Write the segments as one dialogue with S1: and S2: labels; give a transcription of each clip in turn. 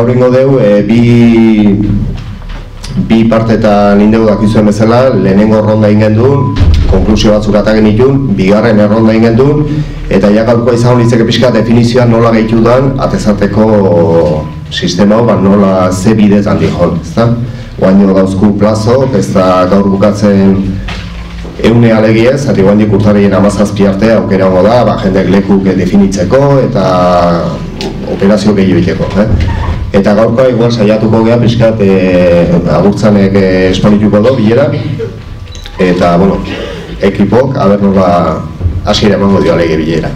S1: gaur ingo deu, bi partetan indegu dakizuen bezala, lehenengo erronda ingen duen, konklusio batzuk atagen ditun, bigarren erronda ingen duen, eta gaurkoa izan litzeke pixka definizioa nola gehitu den atezateko sistema hau, nola ze bidetan dihon, ezta? Guaino dauzku plazo, ez da gaur bukatzen eune alegiez, zati guandik urtarrien 17 arte aukera hongo da, jendek lekuk definitzeko eta operazio gehiago egiteko. Eta gaurkoa igual saiatuko gea pixkat agurtzanek esponituko do bilera, eta, bueno, ekipok, aber nola hasiera emango dio alege bilera.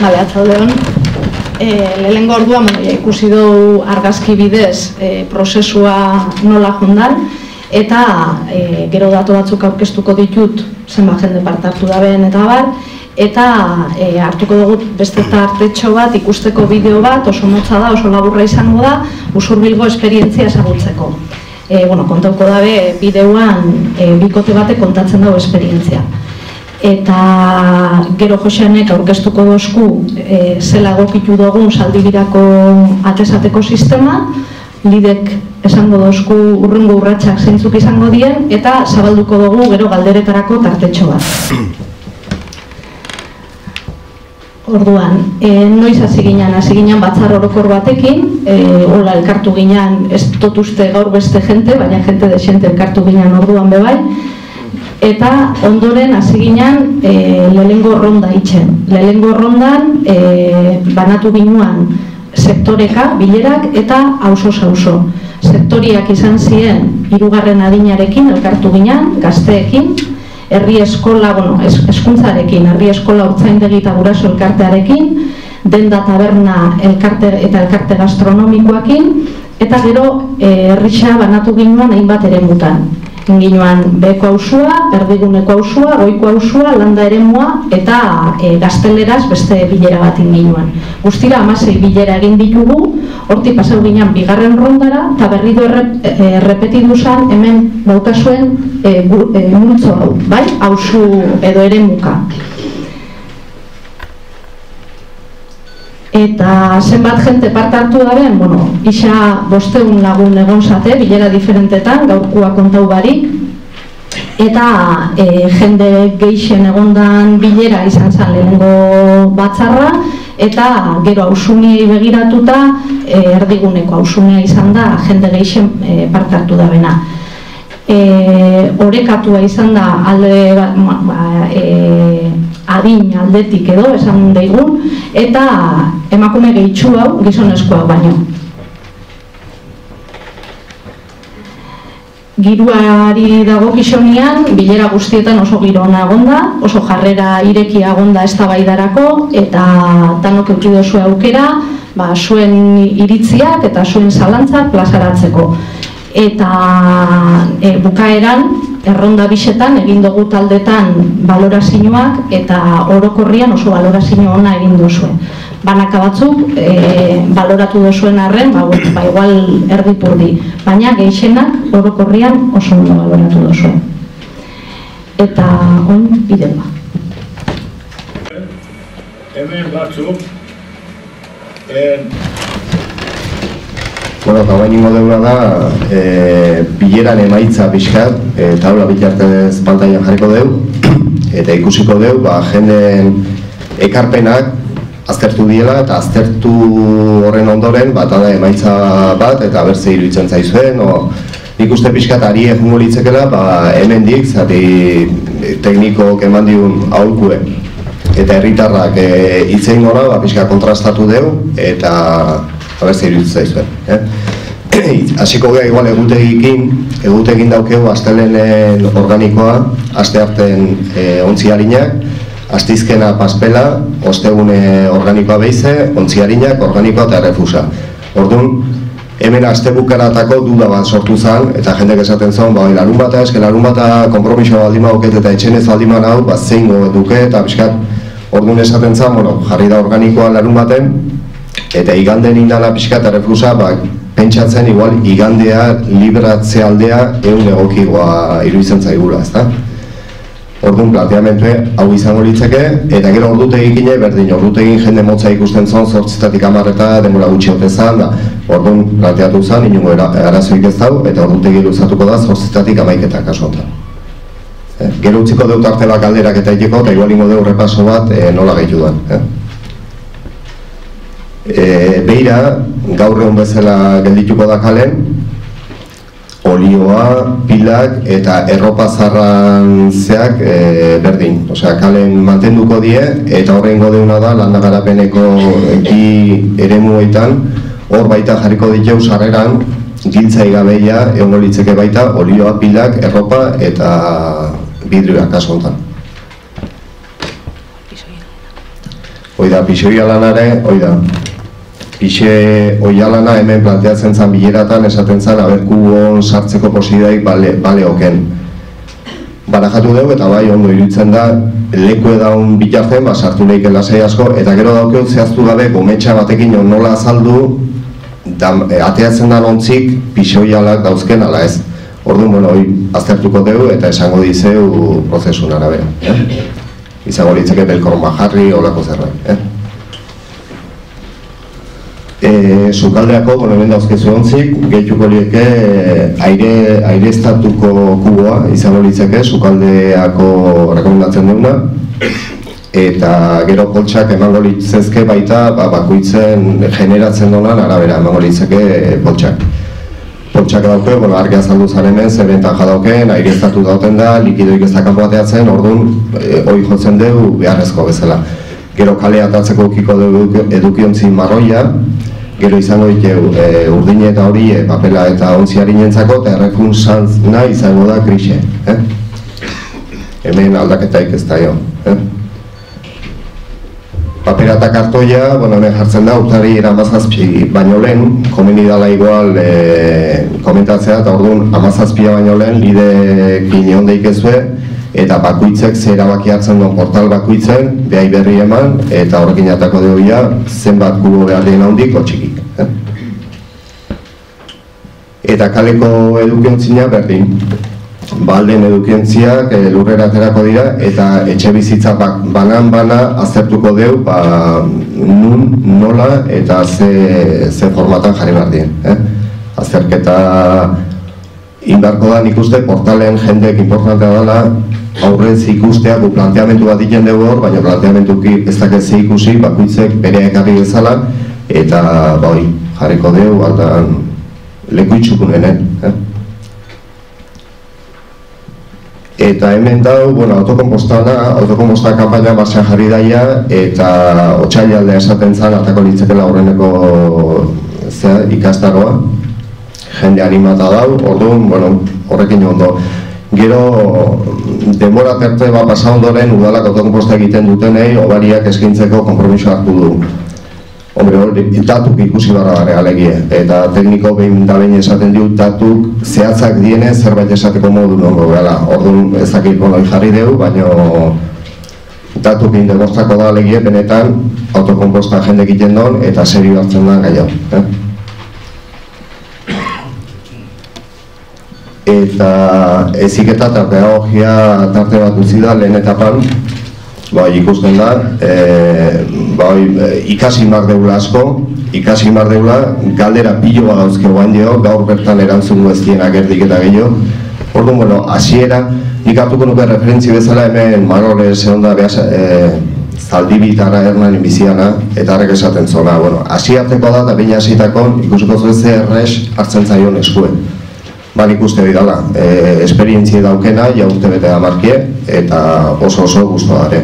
S2: Bale, atzaldeon. Lehenengo orduan ikusi dugu argazki bidez prozesua nola jondan, eta gero datu batzuk aurkeztuko ditut zenbat jende parte hartu daben eta bar, eta hartuko dugu beste tartetxo bat, ikusteko bideo bat, oso motza da, oso laburra izango da, Usurbilgo esperientzia ezagutzeko. Kontauko dabe bideoan bikote batek kontatzen dago esperientzia. Eta gero Joseanek aurkeztuko dozku zela egokitu dugun Zaldibirako atezateko sistema, lidek esango dozku urrungo urratsak zeintzuk izango dien, eta zabalduko dugu gero galderetarako tartetxo bat. Orduan, noiz hasi ginen batzar orokor batekin, hola elkartu ginen, ez dut uste gaur beste jente, baina jente desente elkartu ginen orduan bebai, eta ondoren hasi ginen lehenengo ronda itxen. Lehenengo rondan banatu ginuan sektoreka, bilerak eta auzo-auzo. Sektoriak izan ziren 3. adinarekin elkartu ginen, gazteekin, herri eskola, hezkuntzarekin, herri eskola urtzaindegi eta guraso elkartearekin, denda taberna elkarte eta elkarte gastronomikoakin, eta gero herrixa banatu ginuan hainbat eremutan. Ginoan beheko auzua, erdiguneko auzua, goiko auzua, landa eremua eta gazteleraz beste bilera bat ginoan. Guztira 16 bilera egin ditugu, hortik pasau ginen bigarren rondara, eta berrido errepetidu zan hemen daukazuen multzo hau, bai? Auzu edo eremuka. Eta zenbat jente parte hartu daben, isa 500 lagun egon zate, bilera diferentetan, gaurkoa kontau barik, eta jende geixen egondan bilera izan zen lehenengo batzarra, eta gero auzuniei begiratuta, erdiguneko auzunea izan da, jende geixen parte hartu dabena. Orekatua izan da adin aldetik edo, esan daigun, eta emakume gehitxu hau gizonezkoa baino. Giruari dago gizonean, bilera guztietan oso giro ona egonda, oso jarrera irekia egonda eztabaidarako, eta danok eduki duzue aukera, zuen iritziak eta zuen zalantzak plazaratzeko. Eta bukaeran, erronda bisetan egin dugu taldetan balorazioak eta orokorrian oso balorazio ona egin duzue. Banaka batzuk baloratu duzuen arren, igual erdipurdi, baina gehienak orokorrian oso ondo baloratu duzuen. Eta on bideoa.
S3: Hemen batzuk,
S1: eta bain ingo deuna da, bileran emaitza pixkat, taula bitartez pantailan jarriko deu, eta ikusiko deu, jenden ekarpenak aztertu diela, eta aztertu horren ondoren, da emaitza bat, eta berze iruditzen zaizuen, nik uste pixkat ari egungo litzekela, hemendik, zati teknikok eman diun aholkue, eta herritarrak hitzein gora, pixkat kontrastatu deu, eta berze iruditzen zaizuen. Hasiko gea igual egutekin daukegu astelehen organikoa, astearten ontziarinak, astizkena paspela, ostegune organikoa behize, ontziarinak, organikoa eta errefusa. Orduan, hemen astebukaratako duda bat sortu zen, eta jendek esaten zen, larun bata eske, larun bata kompromiso baldin bauket eta etxenez baldin hau, zeingo duke, eta pixkat, orduan esaten zen, jarri da organikoa larun baten, eta iganden indala pixkat errefusa, pentsatzen igual igandea, libratze aldea, egun egokigoa iruditzen zaigula, ezta? Orduan planteamentue hau izango litzeke, eta gero ordutegik berdin, ordutegin jende motza ikusten zon, 8-etatik 10 denbora gutxi ote zan, da, orduan planteatu zan, inungo arazoik ez dau, eta ordutegi luzatuko da 8-etatik 11 kasu honetan. Gero utziko deut arte bat galderak eta egiteko, eta igual ingo deu repaso bat nola gehitu duan. Beira, gaur egun bezala geldituko da kalen, olioa, pilak eta erropa zarrantzeak berdin. Osea, kalen mantenduko die, eta horrengo deuna da, landa garapeneko bi eremuetan, hor baita jarriko ditu sarreran, giltzai gabeia, egongo litzeke baita, olioa, pilak, erropa eta bidrioak kasu honetan. Oida, pixoia lanare, oida. Pixe oialana hemen planteatzen zen bileratan esaten zen kuboan sartzeko posidaik baleoken. Barajatu dugu eta bai ondo iruditzen da leku edaun bitarten sartu lehik lasai asko eta gero daukeu zehaztu gabe gometxa batekin nola azaldu ateatzen da nontzik pixe oialak dauzken ala ez. Orduan, aztertuko dugu eta esango dizeu prozesun arabera. Izango litzeke belkor majarri olako zerbait. Sukaldeako, hemen dauzkezu ontzik, gehituko lieke aireztatuko kuboa izango litzeke, sukaldeako rekomendatzen duguna, eta gero poltsak emango litzezke baita bakoitzen generatzen donan arabera emango litzeke poltsak. Poltsak dauke, argi azaldu zan hemen, zer bentaja dauken, aireztatu dauten da, likidoik ez da kanpo ateatzen, orduan, hori jotzen dugu beharrezko bezala. Gero kale atatzeko ukiko dugu edukiontzi marroia, gero izango ditu urdine eta hori papela eta ontziari nintzako, eta errefuntzantna izango da grixe. Hemen aldaketaik ez da jo. Papera eta kartoia, hemen jartzen da, urtari eramazazpi baino lehen, komeni dala igual komentatzea, eta orduan amazazpia baino lehen, lidekin egon daikezue, eta bakoitzek ze erabaki hartzen duen portal bakoitzen, behai berri eman, eta horrekin atako dugu zenbat kubo behar dien handik, txikik. Eta kaleko edukientzia berdin. Balden edukientziak lurrera aterako dira, eta etxe bizitza banan-bana aztertuko dugu, nun, nola, eta ze formatan jarri behar dien. Azterketa inbarko da nik uste portalen jendeek importantea dela aurrez ikustea gu planteamentu bat diken dugu hor, baina planteamentuki ez daketze ikusi bakoitzek bere ekarri bezala eta jarriko dugu aldan leku itxukunenen. Eta hemen dau, autokomposta kanpaina martxan jarri daia eta otsailaldea esaten zan atako litzekela aurreneko ikastaroa. Jende animata dau, orduan, horrekin ondo. Gero, denbora terte bat pasa ondoren, udalak autokomposta egiten dutenei, obariak eskaintzeko konpromiso hartu du. Hombre, datuk ikusi barra dara alegie, eta tekniko behin da behin esaten diut datuk zehatzak dienez zerbait esateko modu nongo gala. Orduan ezakit jarri dugu, baina datuk egin demostrako da alegie, benetan autokomposta jende egiten don, eta serio hartzen da gai hau. Eta eziketa eta pedagogia tarte bat utzi da lehen etapan, ikusten da, ikasi mar deula asko, ikasi mar deula, galdera pilo bat dauzke guain dio, gaur bertan erantzun eztienak erdik eta gehiago. Orduan, hasiera, nik hartuko nuke referentzi bezala hemen Manole zehonda Zaldibitarra Hernan biziana, eta harrek esaten zona. Hasiarteko da, eta behin hasitakon, ikusiko zuen ze errez hartzen zaion eskuen. Nik uste hori dala, esperientzia daukena, jaurte bete da markie, eta oso guztu dara.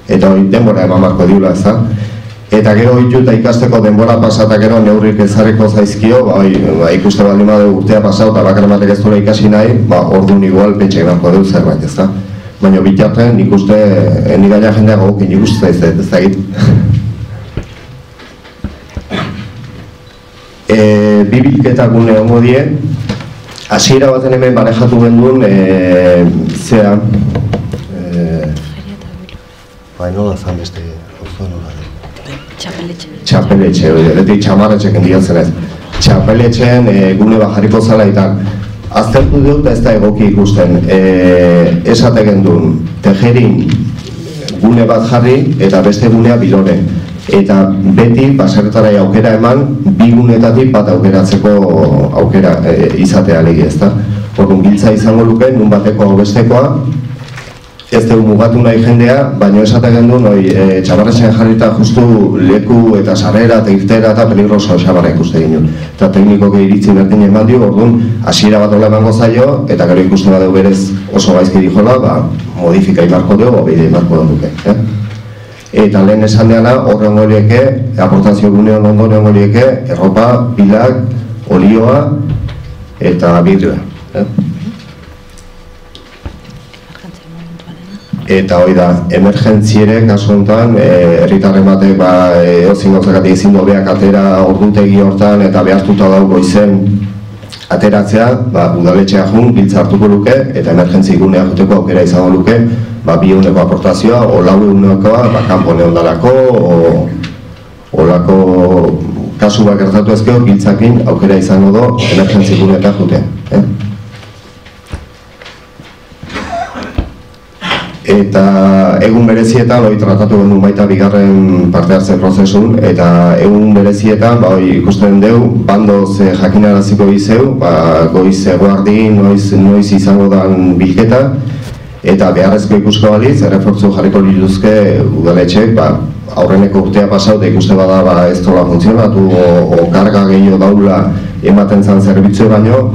S1: Eta hori denbora eman marko diula ez da. Eta gero hitu eta ikasteko denbora pasata gero neurrik ezarriko zaizkio, ikuste baldin badu urtea pasau eta bakar batek ez duela ikasi nahi, orduan igual pentsek nahiko dut zerbait ez da. Baina bitartean nik uste, nik gaina jendea gogukin ikuste ez da egit. Bibilketa gune hongo die, hasiera baten hemen barejatu genduen, zera... nola zan beste, Txapeletxe, letik txamarretxek endiatzen ez. Txapeletxeen gune bat jarriko zala eta aztertu dut ez da egoki ikusten. Esate gendun, Tejerin gune bat jarri eta beste gunea Bilore. Eta beti baserretarai aukera eman, bi gunetatik bat aukeratzeko aukera izatea legi, ezta? Orduan giltza izango luke, nun bateko bestekoa, ez dugu mugatu nahi jendea, baina esate gendun, txabarrezen jarrita justu leku eta sarrera eta irtera eta peligroso xabarra ikuste ginen. Eta teknikoke iritzi berdin eman dio, orduan hasiera bat hola emango zaio, eta gero ikuste badeu berez oso gaizki dijola, modifika imarko dugu, bide imarko duke. Eta lehen esan deana, horren horieke, aportazio gunean ondoren horieke, erropa, pilak, olioa eta bidroa. Eta hori da, emergentziere, kasu honetan, herritarren batek eozin gauzakatik ezin dobeak atera ordutegi hortan eta behartuta dago izen ateratzea, udaletxea jun, giltza hartuko luke, eta emergentzi gunea juteko aukera izango luke, 200 aportazioa, o 400 kanpo neondalako, o lako kasu bat gertatu ezkeo, giltzakin aukera izango do emergentzi guneetan jute. Eta egun berezietan, tratatu genuen baita bigarren parte hartze prozesun, eta egun berezietan, ikusten deu, bandoz jakinaraziko izeu, goiz eguardi, noiz izango dan bilketa, eta beharrezko ikusko baliz, errefortzu jarriko lituzke udaletxek, aurreneko urtea pasau, da ikuste bada ez dola funtzionatu, o karga gehiago daula ematen zan zerbitzu baino,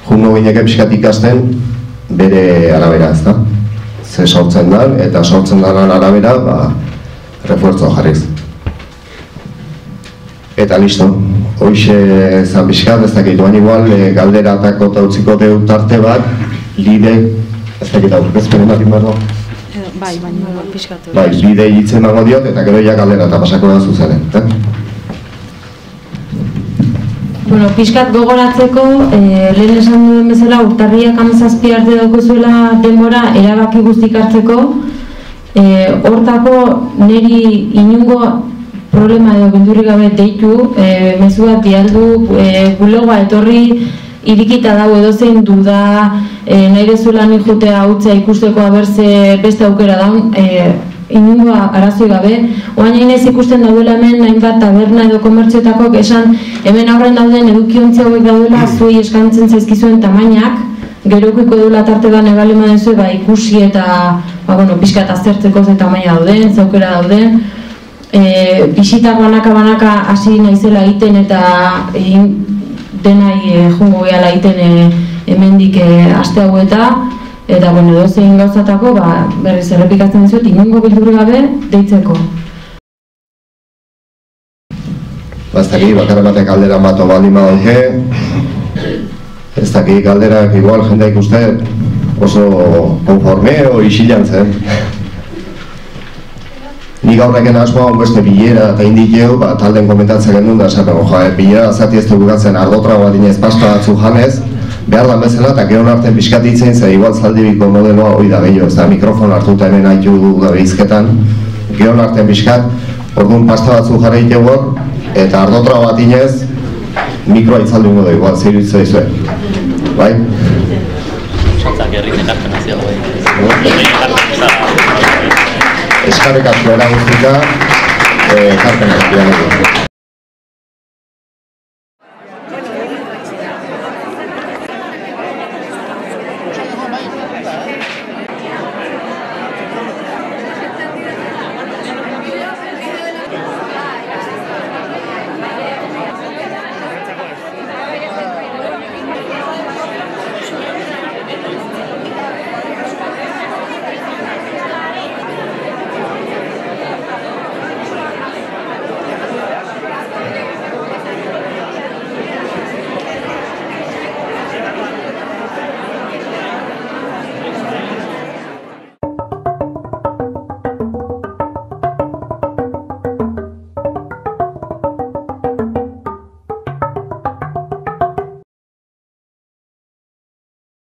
S1: jungo gineke pixkat ikasten, bere arabera, ez da? Ze sortzen dan, eta sortzen danan arabera, refuerzo jarriz. Eta listo. Hoxe zan pixkat, ez dakit, duan igual, galdera eta kota utziko deu tarte bat, lide, ez dakit aurkezpenen bat inbardo?
S4: Bai, baina pixkatu.
S1: Bai, lide hitzen mango diot, eta gero ja galdera eta pasako da zuzaren.
S4: Bueno, pixkat gogoratzeko, lehen esan duen bezala, urtarriak 17 arte daukozuela denbora erabaki guztik hartzeko, hortako niri inungo problema edo bildurri gabe deitu, mezu bat bialdu, buloga etorri irikita dago edozein duda, nahi dezuela ni jutea hutza ikusteko abertze beste aukera daun, inungo arazoi gabe. Oain hainez ikusten daudela hemen hainbat taberna edo komertzioetako esan hemen aurren dauden edukiontzi hauek daudela zuei eskantzen zaizkizuen tamainak, gero ukiko duela tarte da nebalema dezue ikusi eta pixkat aztertzeko ze tamaina dauden, ze aukera dauden. Bisitak banaka hasi naizela egiten eta denai jungo gehala egiten hemendik aste hau eta edozein gauzatako berriz errepikatzen dizuet inongo bildurri gabe deitzeko.
S1: Ez daki, bakarra batek galdera mato baldin badauke, ez daki galderak igual jendea ikuste oso konforme o isilan zen. Ni gaurreken asmoa beste bilera eta indikeu, talden komentatzen genuen da esaten, bilera zati ez dugatzen ardotra bat inez pasta batzu janez, behar dan bezala eta gero artean pixkatitzen, ze igual zaldibiko modeloa hori da gehiago, ez da mikrofon hartuta hemen haitu da behizketan, gero artean pixkat, orduan pasta batzu jarra hor, eta ardotra bat inez, mikroa itzaldu ingo da igual, zeiru izue. Bai?
S5: Sontzak herrik ekarpen azio goi.
S1: Eskarrik asko eraguztika, ekarpen azio goi.